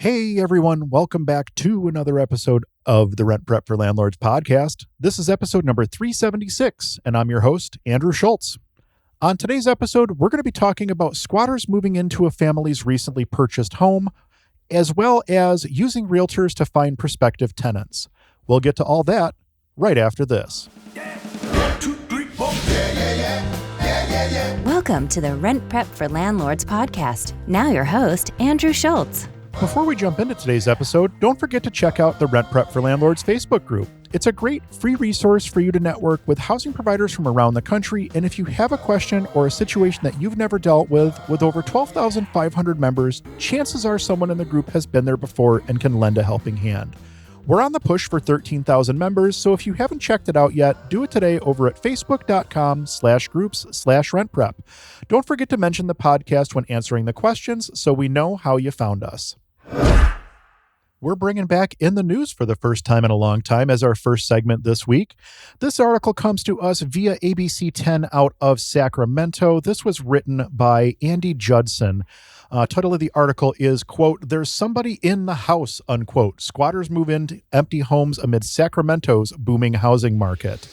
Hey everyone, welcome back to another episode of the Rent Prep for Landlords podcast. This is episode number 376, and I'm your host, Andrew Schultz. On today's episode, we're going to be talking about squatters moving into a family's recently purchased home, as well as using realtors to find prospective tenants. We'll get to all that right after this. Welcome to the Rent Prep for Landlords podcast. Now your host, Andrew Schultz. Before we jump into today's episode, don't forget to check out the Rent Prep for Landlords Facebook group. It's a great free resource for you to network with housing providers from around the country, and if you have a question or a situation that you've never dealt with over 12,500 members, chances are someone in the group has been there before and can lend a helping hand. We're on the push for 13,000 members, so if you haven't checked it out yet, do it today over at facebook.com/groups/rentprep. Don't forget to mention the podcast when answering the questions so we know how you found us. We're bringing back In the News for the first time in a long time as our first segment this week. This article comes to us via ABC 10 out of Sacramento. This was written by Andy Judson. Title of the article is, quote, "There's somebody in the house," unquote. Squatters move into empty homes amid Sacramento's booming housing market.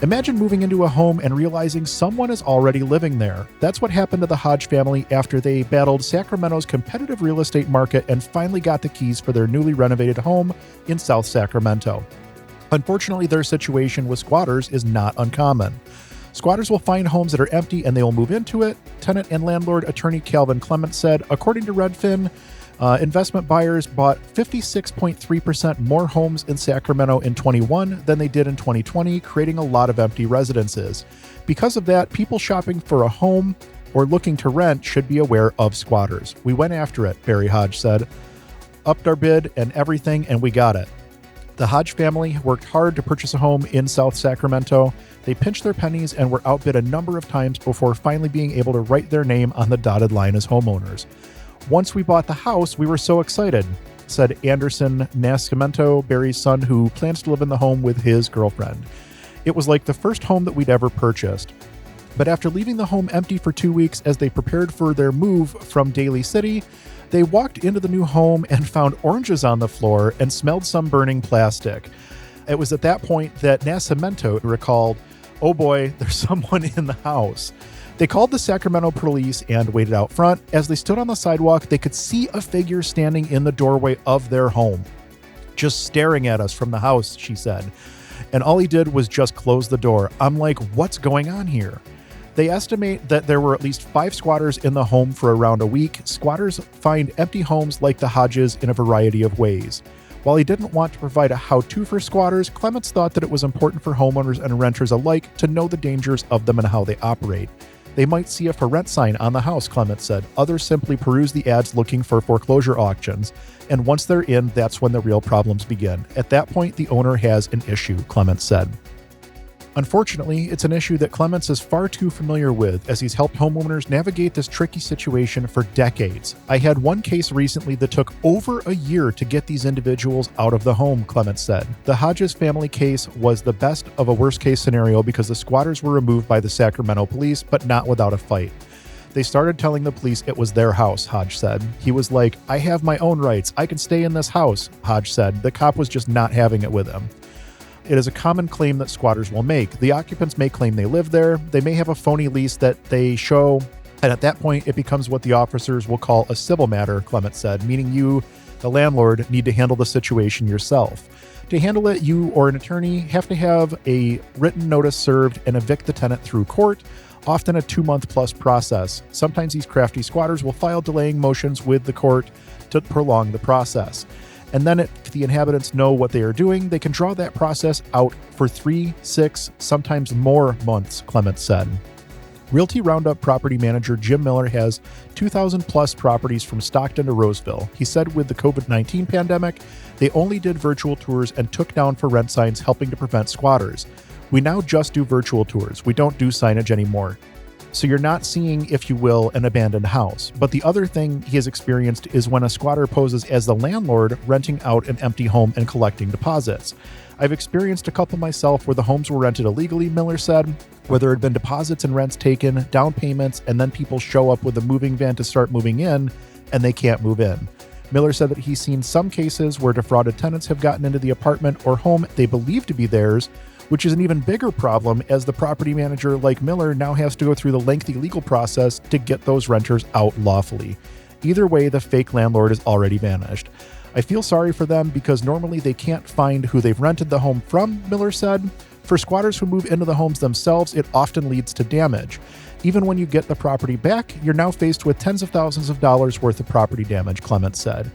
Imagine moving into a home and realizing someone is already living there. That's what happened to the Hodge family after they battled Sacramento's competitive real estate market and finally got the keys for their newly renovated home in South Sacramento. Unfortunately, their situation with squatters is not uncommon. Squatters will find homes that are empty and they will move into it. Tenant and landlord attorney Calvin Clement said, according to Redfin, investment buyers bought 56.3% more homes in Sacramento in 21 than they did in 2020, creating a lot of empty residences. Because of that, people shopping for a home or looking to rent should be aware of squatters. We went after it, Barry Hodge said. Upped our bid and everything, and we got it. The Hodge family worked hard to purchase a home in South Sacramento. They pinched their pennies and were outbid a number of times before finally being able to write their name on the dotted line as homeowners. Once we bought the house, we were so excited, said Anderson Nascimento, Barry's son, who plans to live in the home with his girlfriend. It was like the first home that we'd ever purchased. But after leaving the home empty for 2 weeks as they prepared for their move from Daly City, they walked into the new home and found oranges on the floor and smelled some burning plastic. It was at that point that Nascimento recalled, "Oh boy, there's someone in the house." They called the Sacramento police and waited out front. As they stood on the sidewalk, they could see a figure standing in the doorway of their home, just staring at us from the house, she said. And all he did was just close the door. I'm like, what's going on here? They estimate that there were at least 5 squatters in the home for around a week. Squatters find empty homes like the Hodges in a variety of ways. While he didn't want to provide a how-to for squatters, Clements thought that it was important for homeowners and renters alike to know the dangers of them and how they operate. They might see a for rent sign on the house, Clements said. Others simply peruse the ads looking for foreclosure auctions. And once they're in, that's when the real problems begin. At that point, the owner has an issue, Clements said. Unfortunately, it's an issue that Clements is far too familiar with, as he's helped homeowners navigate this tricky situation for decades. I had one case recently that took over a year to get these individuals out of the home, Clements said. The Hodges family case was the best of a worst-case scenario because the squatters were removed by the Sacramento police, but not without a fight. They started telling the police it was their house, Hodge said. He was like, "I have my own rights. I can stay in this house," Hodge said. The cop was just not having it with him. It is a common claim that squatters will make. The occupants may claim they live there. They may have a phony lease that they show, and at that point, it becomes what the officers will call a civil matter, Clement said, meaning you, the landlord, need to handle the situation yourself. To handle it, you or an attorney have to have a written notice served and evict the tenant through court, often a 2-month plus process. Sometimes these crafty squatters will file delaying motions with the court to prolong the process. And then if the inhabitants know what they are doing, they can draw that process out for 3, 6, sometimes more months, Clements said. Realty Roundup property manager Jim Miller has 2,000 plus properties from Stockton to Roseville. He said with the COVID-19 pandemic, they only did virtual tours and took down for rent signs, helping to prevent squatters. We now just do virtual tours. We don't do signage anymore. So you're not seeing, if you will, an abandoned house. But the other thing he has experienced is when a squatter poses as the landlord, renting out an empty home and collecting deposits. I've experienced a couple myself where the homes were rented illegally, Miller said, where there had been deposits and rents taken, down payments, and then people show up with a moving van to start moving in, and they can't move in. Miller said that he's seen some cases where defrauded tenants have gotten into the apartment or home they believe to be theirs, which is an even bigger problem as the property manager, like Miller, now has to go through the lengthy legal process to get those renters out lawfully. Either way, the fake landlord is already vanished. I feel sorry for them because normally they can't find who they've rented the home from, Miller said. For squatters who move into the homes themselves, it often leads to damage. Even when you get the property back, you're now faced with tens of thousands of dollars worth of property damage, Clement said.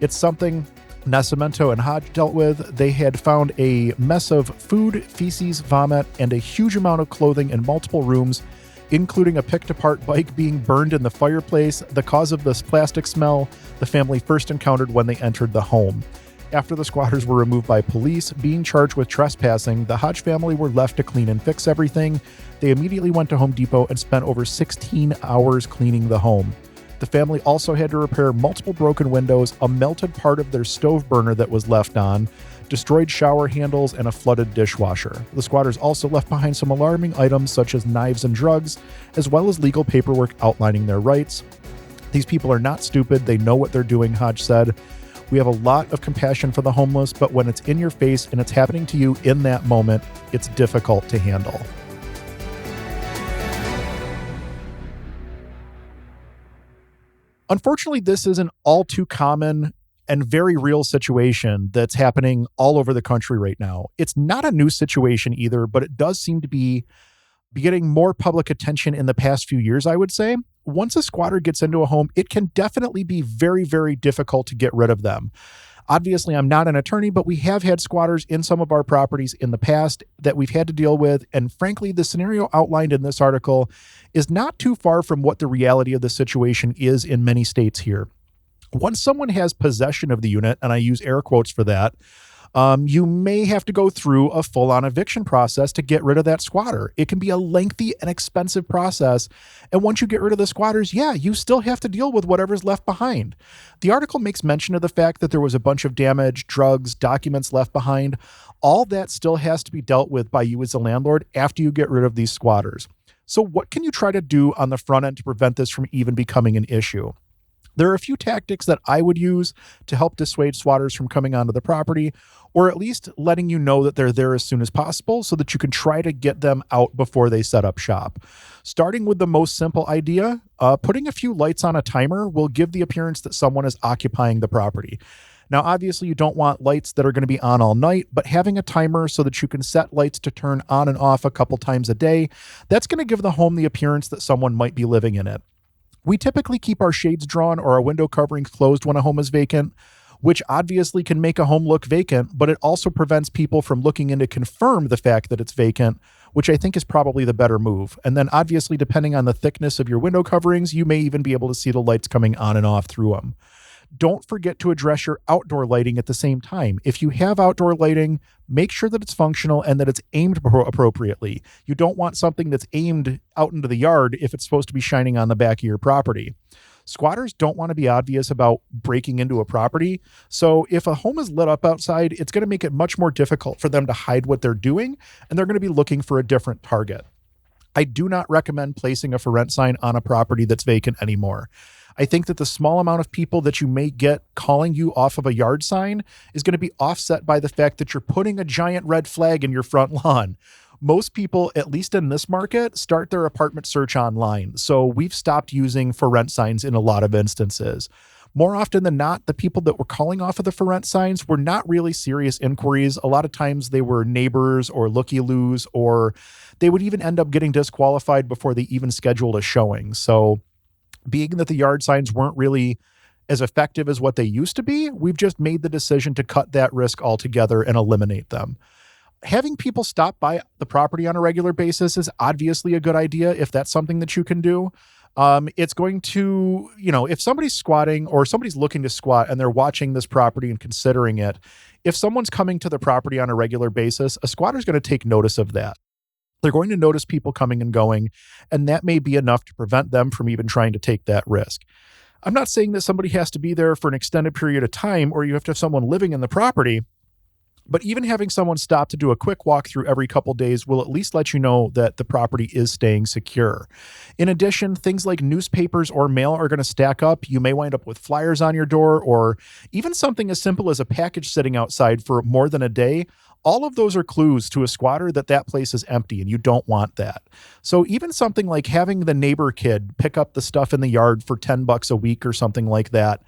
It's something Nascimento and Hodge dealt with. They had found a mess of food, feces, vomit, and a huge amount of clothing in multiple rooms, including a picked-apart bike being burned in the fireplace, the cause of this plastic smell the family first encountered when they entered the home. After the squatters were removed by police, being charged with trespassing, the Hodge family were left to clean and fix everything. They immediately went to Home Depot and spent over 16 hours cleaning the home. The family also had to repair multiple broken windows, a melted part of their stove burner that was left on, destroyed shower handles, and a flooded dishwasher. The squatters also left behind some alarming items such as knives and drugs, as well as legal paperwork outlining their rights. These people are not stupid. They know what they're doing, Hodge said. We have a lot of compassion for the homeless, but when it's in your face and it's happening to you in that moment, it's difficult to handle. Unfortunately, this is an all too common and very real situation that's happening all over the country right now. It's not a new situation either, but it does seem to be getting more public attention in the past few years, I would say. Once a squatter gets into a home, it can definitely be very, very difficult to get rid of them. Obviously, I'm not an attorney, but we have had squatters in some of our properties in the past that we've had to deal with. And frankly, the scenario outlined in this article is not too far from what the reality of the situation is in many states here. Once someone has possession of the unit, and I use air quotes for that, you may have to go through a full-on eviction process to get rid of that squatter. It can be a lengthy and expensive process. And once you get rid of the squatters, you still have to deal with whatever's left behind. The article makes mention of the fact that there was a bunch of damage, drugs, documents left behind. All that still has to be dealt with by you as a landlord after you get rid of these squatters. So what can you try to do on the front end to prevent this from even becoming an issue? There are a few tactics that I would use to help dissuade squatters from coming onto the property, or at least letting you know that they're there as soon as possible so that you can try to get them out before they set up shop. Starting with the most simple idea, putting a few lights on a timer will give the appearance that someone is occupying the property. Now, obviously, you don't want lights that are going to be on all night, but having a timer so that you can set lights to turn on and off a couple times a day, that's going to give the home the appearance that someone might be living in it. We typically keep our shades drawn or our window coverings closed when a home is vacant, which obviously can make a home look vacant, but it also prevents people from looking in to confirm the fact that it's vacant, which I think is probably the better move. And then obviously, depending on the thickness of your window coverings, you may even be able to see the lights coming on and off through them. Don't forget to address your outdoor lighting at the same time. If you have outdoor lighting, make sure that it's functional and that it's aimed appropriately. You don't want something that's aimed out into the yard if it's supposed to be shining on the back of your property. Squatters don't want to be obvious about breaking into a property. So if a home is lit up outside, it's going to make it much more difficult for them to hide what they're doing, and they're going to be looking for a different target. I do not recommend placing a for rent sign on a property that's vacant anymore. I think that the small amount of people that you may get calling you off of a yard sign is going to be offset by the fact that you're putting a giant red flag in your front lawn. Most people, at least in this market, start their apartment search online. So we've stopped using for rent signs in a lot of instances. More often than not, the people that were calling off of the for rent signs were not really serious inquiries. A lot of times they were neighbors or looky-loos, or they would even end up getting disqualified before they even scheduled a showing. So being that the yard signs weren't really as effective as what they used to be, we've just made the decision to cut that risk altogether and eliminate them. Having people stop by the property on a regular basis is obviously a good idea if that's something that you can do. It's going to, if somebody's squatting or somebody's looking to squat and they're watching this property and considering it, if someone's coming to the property on a regular basis, a squatter's going to take notice of that. They're going to notice people coming and going, and that may be enough to prevent them from even trying to take that risk. I'm not saying that somebody has to be there for an extended period of time or you have to have someone living in the property. But even having someone stop to do a quick walkthrough every couple days will at least let you know that the property is staying secure. In addition, things like newspapers or mail are going to stack up. You may wind up with flyers on your door, or even something as simple as a package sitting outside for more than a day. All of those are clues to a squatter that that place is empty, and you don't want that. So even something like having the neighbor kid pick up the stuff in the yard for $10 a week or something like that,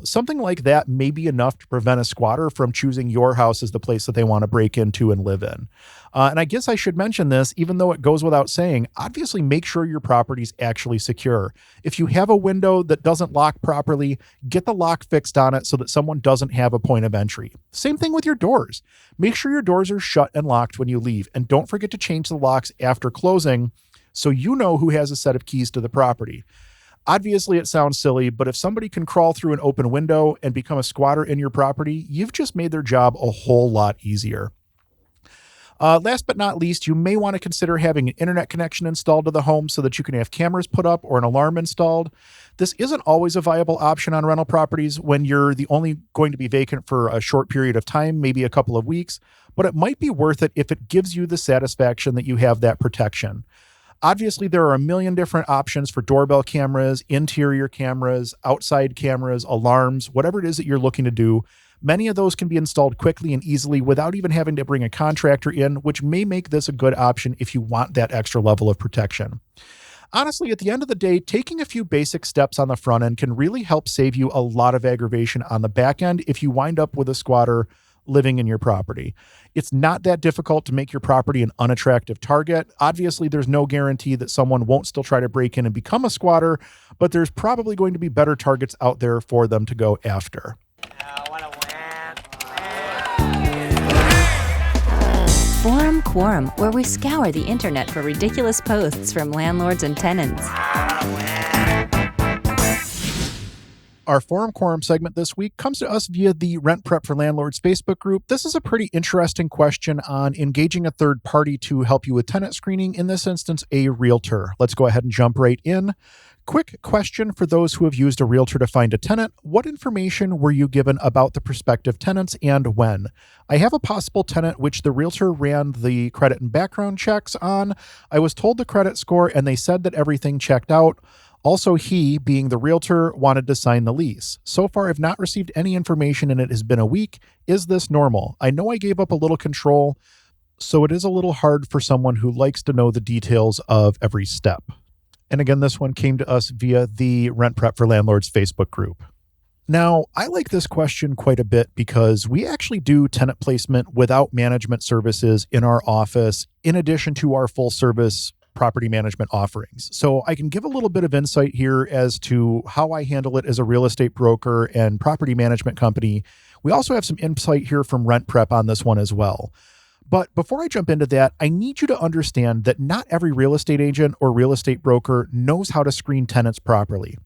something like that may be enough to prevent a squatter from choosing your house as the place that they want to break into and live in. And I guess I should mention this, even though it goes without saying, obviously make sure your property's actually secure. If you have a window that doesn't lock properly, get the lock fixed on it so that someone doesn't have a point of entry. Same thing with your doors. Make sure your doors are shut and locked when you leave, and don't forget to change the locks after closing so you know who has a set of keys to the property. Obviously, it sounds silly, but if somebody can crawl through an open window and become a squatter in your property, you've just made their job a whole lot easier. Last but not least, you may want to consider having an internet connection installed to the home so that you can have cameras put up or an alarm installed. This isn't always a viable option on rental properties when you're the only going to be vacant for a short period of time, maybe a couple of weeks, but it might be worth it if it gives you the satisfaction that you have that protection. Obviously, there are a million different options for doorbell cameras, interior cameras, outside cameras, alarms, whatever it is that you're looking to do. Many of those can be installed quickly and easily without even having to bring a contractor in, which may make this a good option if you want that extra level of protection. Honestly, at the end of the day, taking a few basic steps on the front end can really help save you a lot of aggravation on the back end if you wind up with a squatter living in your property. It's not that difficult to make your property an unattractive target. Obviously, there's no guarantee that someone won't still try to break in and become a squatter, but there's probably going to be better targets out there for them to go after. Forum Quorum, where we scour the internet for ridiculous posts from landlords and tenants. Our Forum Quorum segment this week comes to us via the Rent Prep for Landlords Facebook group. This is a pretty interesting question on engaging a third party to help you with tenant screening, in this instance, a realtor. Let's go ahead and jump right in. Quick question for those who have used a realtor to find a tenant. What information were you given about the prospective tenants and when? I have a possible tenant which the realtor ran the credit and background checks on. I was told the credit score and they said that everything checked out. Also, he, being the realtor, wanted to sign the lease. So far, I've not received any information and it has been a week. Is this normal? I know I gave up a little control, so it is a little hard for someone who likes to know the details of every step. And again, this one came to us via the Rent Prep for Landlords Facebook group. Now, I like this question quite a bit because we actually do tenant placement without management services in our office, in addition to our full service property management offerings. So I can give a little bit of insight here as to how I handle it as a real estate broker and property management company. We also have some insight here from Rent Prep on this one as well. But before I jump into that, I need you to understand that not every real estate agent or real estate broker knows how to screen tenants properly.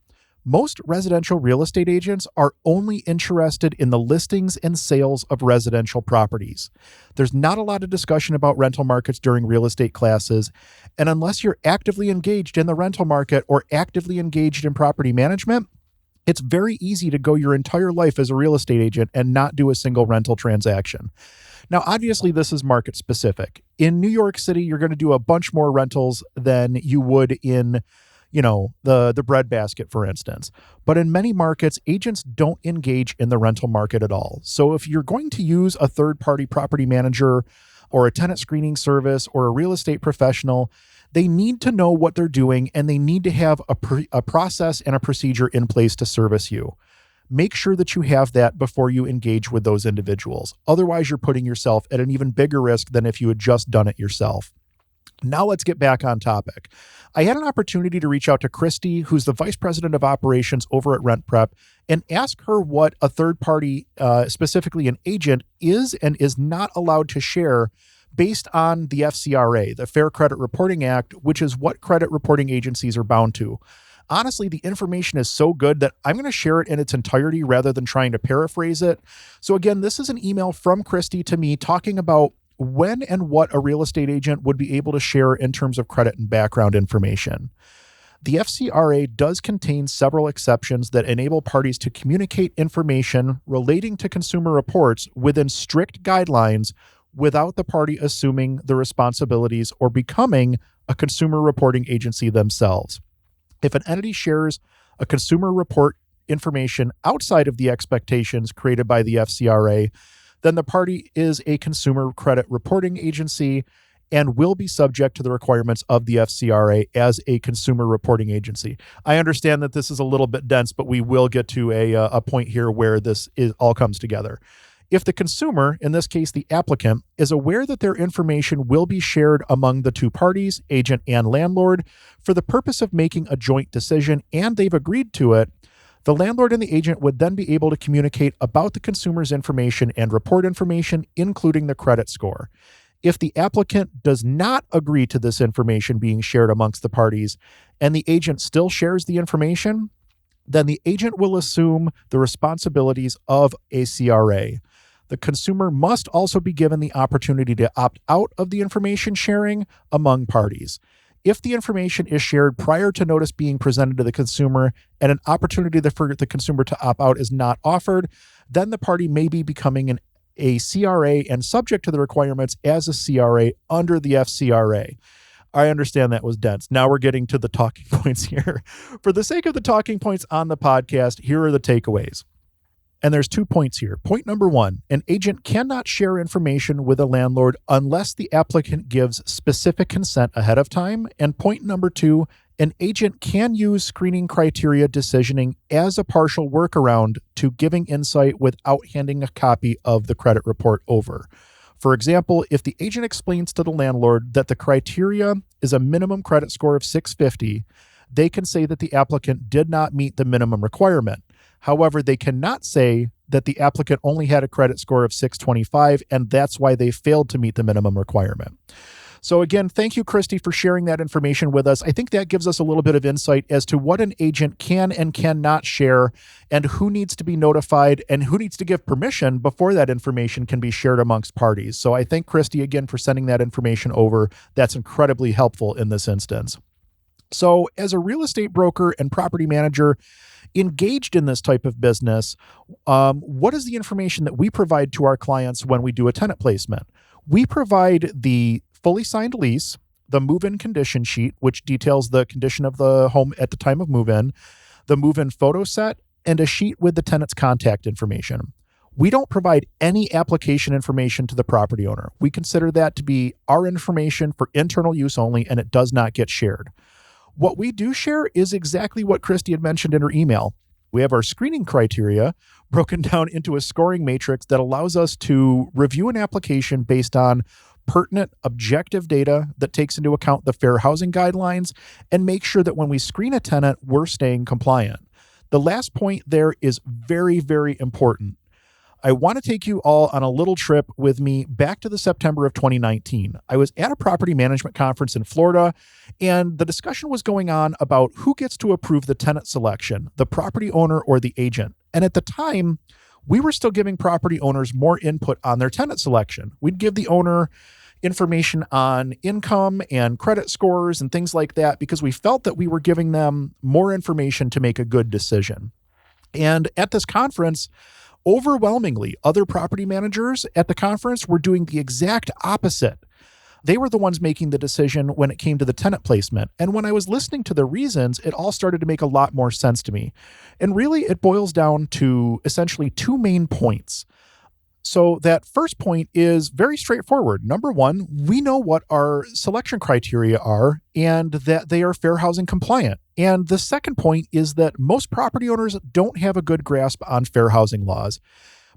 Most residential real estate agents are only interested in the listings and sales of residential properties. There's not a lot of discussion about rental markets during real estate classes, and unless you're actively engaged in the rental market or actively engaged in property management, it's very easy to go your entire life as a real estate agent and not do a single rental transaction. Now, obviously, this is market specific. In New York City, you're going to do a bunch more rentals than you would in the breadbasket, for instance. But in many markets, agents don't engage in the rental market at all. So if you're going to use a third-party property manager or a tenant screening service or a real estate professional, they need to know what they're doing and they need to have a process and a procedure in place to service you. Make sure that you have that before you engage with those individuals. Otherwise, you're putting yourself at an even bigger risk than if you had just done it yourself. Now let's get back on topic. I had an opportunity to reach out to Christy, who's the vice president of operations over at Rent Prep, and ask her what a third party, specifically an agent, is and is not allowed to share based on the FCRA, the Fair Credit Reporting Act, which is what credit reporting agencies are bound to. Honestly, the information is so good that I'm going to share it in its entirety rather than trying to paraphrase it. So again, this is an email from Christy to me talking about when and what a real estate agent would be able to share in terms of credit and background information. The FCRA does contain several exceptions that enable parties to communicate information relating to consumer reports within strict guidelines without the party assuming the responsibilities or becoming a consumer reporting agency themselves. If an entity shares a consumer report information outside of the expectations created by the FCRA, then the party is a consumer credit reporting agency and will be subject to the requirements of the FCRA as a consumer reporting agency. I understand that this is a little bit dense, but we will get to a point here where all comes together. If the consumer, in this case the applicant, is aware that their information will be shared among the two parties, agent and landlord, for the purpose of making a joint decision and they've agreed to it, the landlord and the agent would then be able to communicate about the consumer's information and report information, including the credit score. If the applicant does not agree to this information being shared amongst the parties and the agent still shares the information, then the agent will assume the responsibilities of a CRA. The consumer must also be given the opportunity to opt out of the information sharing among parties. If the information is shared prior to notice being presented to the consumer and an opportunity for the consumer to opt out is not offered, then the party may be becoming a CRA and subject to the requirements as a CRA under the FCRA. I understand that was dense. Now we're getting to the talking points here. For the sake of the talking points on the podcast, here are the takeaways. And there's 2 points here. Point number 1, an agent cannot share information with a landlord unless the applicant gives specific consent ahead of time. And point number 2, an agent can use screening criteria decisioning as a partial workaround to giving insight without handing a copy of the credit report over. For example, if the agent explains to the landlord that the criteria is a minimum credit score of 650, they can say that the applicant did not meet the minimum requirement. However, they cannot say that the applicant only had a credit score of 625, and that's why they failed to meet the minimum requirement. So again, thank you, Christy, for sharing that information with us. I think that gives us a little bit of insight as to what an agent can and cannot share and who needs to be notified and who needs to give permission before that information can be shared amongst parties. So I thank Christy again for sending that information over. That's incredibly helpful in this instance. So as a real estate broker and property manager engaged in this type of business, what is the information that we provide to our clients when we do a tenant placement? We provide the fully signed lease, the move-in condition sheet, which details the condition of the home at the time of move-in, the move-in photo set, and a sheet with the tenant's contact information. We don't provide any application information to the property owner. We consider that to be our information for internal use only, and it does not get shared. What we do share is exactly what Christy had mentioned in her email. We have our screening criteria broken down into a scoring matrix that allows us to review an application based on pertinent, objective data that takes into account the fair housing guidelines and make sure that when we screen a tenant, we're staying compliant. The last point there is very, very important. I want to take you all on a little trip with me back to the September of 2019. I was at a property management conference in Florida, and the discussion was going on about who gets to approve the tenant selection, the property owner or the agent. And at the time, we were still giving property owners more input on their tenant selection. We'd give the owner information on income and credit scores and things like that because we felt that we were giving them more information to make a good decision. And at this conference, overwhelmingly, other property managers at the conference were doing the exact opposite. They were the ones making the decision when it came to the tenant placement. And when I was listening to the reasons, it all started to make a lot more sense to me. And really, it boils down to essentially 2 main points. So that first point is very straightforward. Number 1, we know what our selection criteria are and that they are fair housing compliant. And the second point is that most property owners don't have a good grasp on fair housing laws.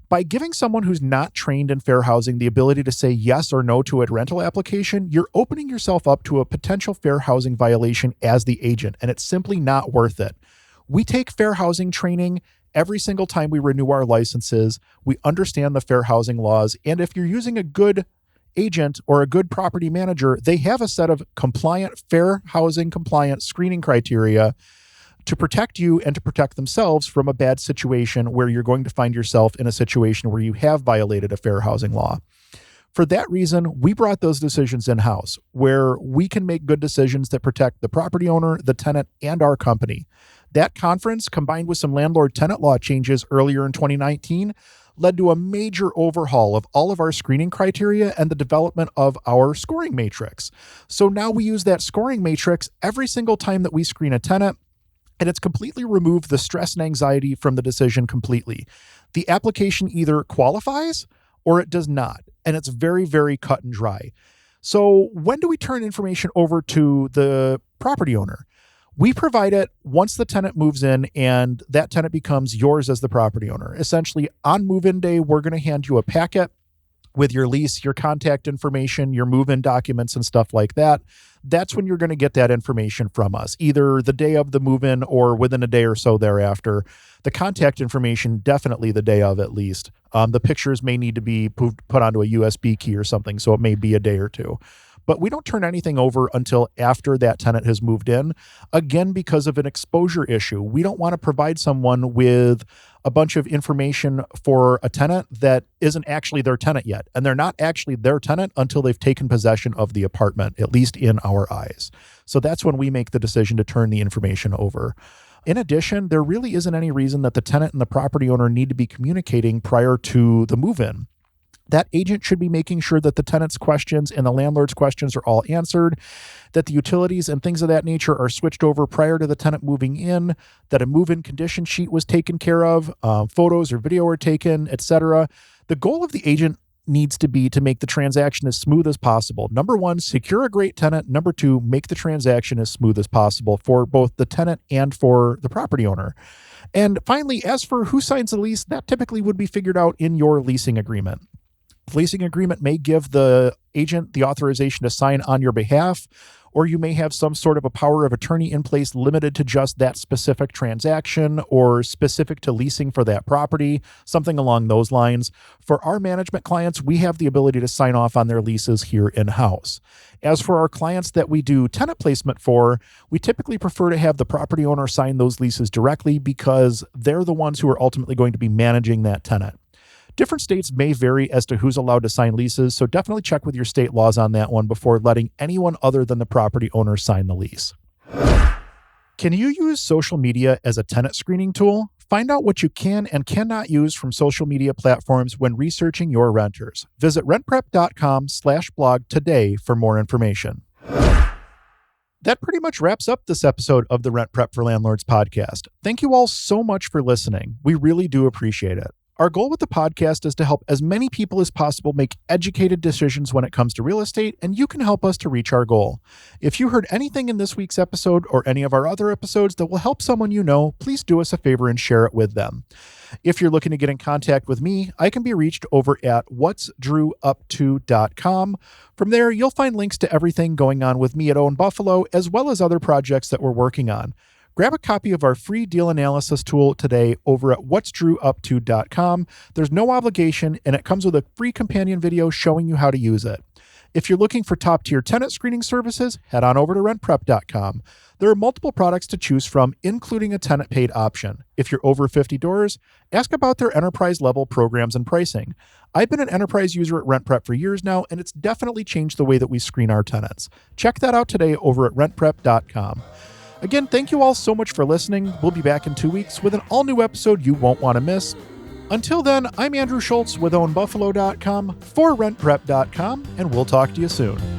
By giving someone who's not trained in fair housing the ability to say yes or no to a rental application, you're opening yourself up to a potential fair housing violation as the agent, and it's simply not worth it. We take fair housing training every single time we renew our licenses. We understand the fair housing laws, and if you're using a good agent or a good property manager, they have a set of compliant, fair housing compliant screening criteria to protect you and to protect themselves from a bad situation where you're going to find yourself in a situation where you have violated a fair housing law. For that reason, we brought those decisions in-house, where we can make good decisions that protect the property owner, the tenant, and our company. That conference, combined with some landlord-tenant law changes earlier in 2019, led to a major overhaul of all of our screening criteria and the development of our scoring matrix. So now we use that scoring matrix every single time that we screen a tenant, and it's completely removed the stress and anxiety from the decision completely. The application either qualifies or it does not, and it's very, very cut and dry. So when do we turn information over to the property owner? We provide it once the tenant moves in and that tenant becomes yours as the property owner. Essentially, on move-in day, we're going to hand you a packet with your lease, your contact information, your move-in documents, and stuff like that. That's when you're going to get that information from us, either the day of the move-in or within a day or so thereafter. The contact information, definitely the day of at least. The pictures may need to be put onto a USB key or something, so it may be a day or two. But we don't turn anything over until after that tenant has moved in, again, because of an exposure issue. We don't want to provide someone with a bunch of information for a tenant that isn't actually their tenant yet. And they're not actually their tenant until they've taken possession of the apartment, at least in our eyes. So that's when we make the decision to turn the information over. In addition, there really isn't any reason that the tenant and the property owner need to be communicating prior to the move-in. That agent should be making sure that the tenant's questions and the landlord's questions are all answered, that the utilities and things of that nature are switched over prior to the tenant moving in, that a move-in condition sheet was taken care of, photos or video were taken, etc. The goal of the agent needs to be to make the transaction as smooth as possible. Number one, secure a great tenant. Number two, make the transaction as smooth as possible for both the tenant and for the property owner. And finally, as for who signs the lease, that typically would be figured out in your leasing agreement. The leasing agreement may give the agent the authorization to sign on your behalf, or you may have some sort of a power of attorney in place limited to just that specific transaction or specific to leasing for that property, something along those lines. For our management clients, we have the ability to sign off on their leases here in-house. As for our clients that we do tenant placement for, we typically prefer to have the property owner sign those leases directly because they're the ones who are ultimately going to be managing that tenant. Different states may vary as to who's allowed to sign leases, so definitely check with your state laws on that one before letting anyone other than the property owner sign the lease. Can you use social media as a tenant screening tool? Find out what you can and cannot use from social media platforms when researching your renters. Visit rentprep.com/blog today for more information. That pretty much wraps up this episode of the Rent Prep for Landlords podcast. Thank you all so much for listening. We really do appreciate it. Our goal with the podcast is to help as many people as possible make educated decisions when it comes to real estate, and you can help us to reach our goal. If you heard anything in this week's episode or any of our other episodes that will help someone you know, please do us a favor and share it with them. If you're looking to get in contact with me, I can be reached over at whatsdrewupto.com. From there, you'll find links to everything going on with me at Own Buffalo, as well as other projects that we're working on. Grab a copy of our free deal analysis tool today over at whatsdrewupto.com. There's no obligation, and it comes with a free companion video showing you how to use it. If you're looking for top-tier tenant screening services, head on over to rentprep.com. There are multiple products to choose from, including a tenant-paid option. If you're over 50 doors, ask about their enterprise-level programs and pricing. I've been an enterprise user at RentPrep for years now, and it's definitely changed the way that we screen our tenants. Check that out today over at rentprep.com. Again, thank you all so much for listening. We'll be back in 2 weeks with an all-new episode you won't want to miss. Until then, I'm Andrew Schultz with OwnBuffalo.com for RentPrep.com, and we'll talk to you soon.